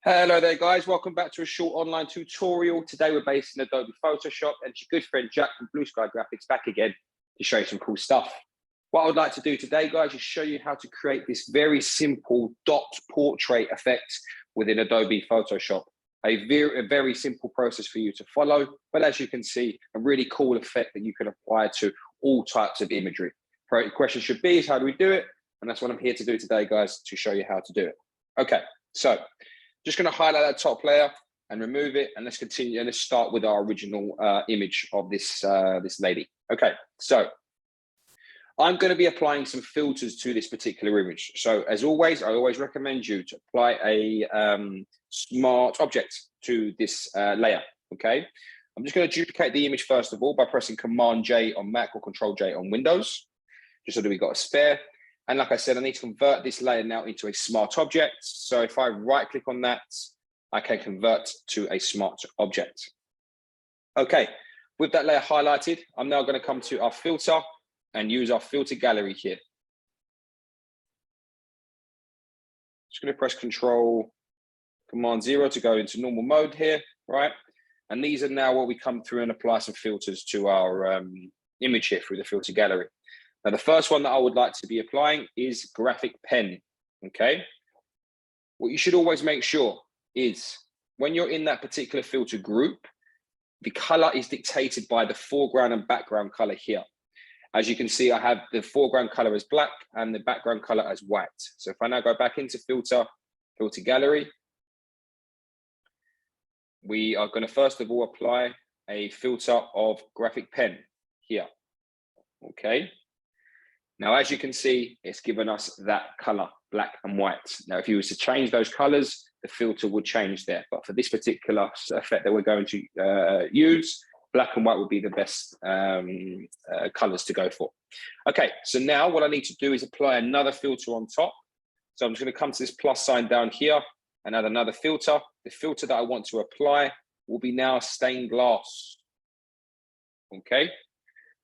Hello there guys, welcome back to a short online tutorial. Today we're based in Adobe Photoshop and your good friend Jack from Blue Sky Graphics back again to show you some cool stuff. What I would like to do today guys is show you how to create this very simple dot portrait effect within Adobe Photoshop. A very simple process for you to follow, but as you can see, a really cool effect that you can apply to all types of imagery. The question should be is how do we do it? And that's what I'm here to do today guys, to show you how to do it. Okay, so just going to highlight that top layer and remove it, and let's continue. And let's start with our original image of this this lady. Okay, so I'm going to be applying some filters to this particular image. So as always, I always recommend you to apply a smart object to this layer. Okay, I'm just going to duplicate the image first of all by pressing Command J on Mac or Control J on Windows, just so that we've got a spare. And like I said, I need to convert this layer now into a smart object. So if I right click on that, I can convert to a smart object. Okay, with that layer highlighted, I'm now going to come to our filter and use our filter gallery here. Just going to press Control Command 0 to go into normal mode here, right? And these are now where we come through and apply some filters to our image here through the filter gallery. Now, the first one that I would like to be applying is graphic pen, okay? What you should always make sure is when you're in that particular filter group, the color is dictated by the foreground and background color here. As you can see, I have the foreground color as black and the background color as white. So if I now go back into filter gallery, we are going to first of all apply a filter of graphic pen here, okay? Now, as you can see, it's given us that color, black and white. Now, if you were to change those colors, the filter would change there. But for this particular effect that we're going to use, black and white would be the best colors to go for. Okay, so now what I need to do is apply another filter on top. So I'm just going to come to this plus sign down here and add another filter. The filter that I want to apply will be now stained glass. Okay.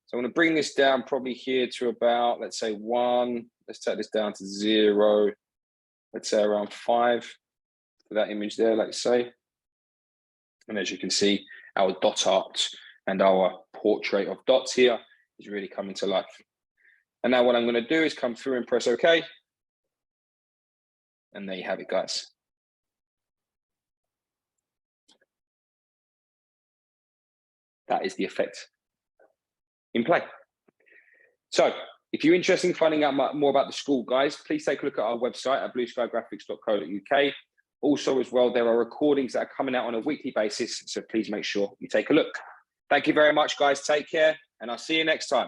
So I'm going to bring this down probably here to about, let's say 1. Let's take this down to 0. Let's say around 5 for that image there, let's say. And as you can see, our dot art and our portrait of dots here is really coming to life. And now what I'm going to do is come through and press OK. And there you have it, guys. That is the effect in play. So if you're interested in finding out more about the school, guys, please take a look at our website at blueskygraphics.co.uk. Also as well, there are recordings that are coming out on a weekly basis, so please make sure you take a look. Thank you very much, guys. Take care, and I'll see you next time.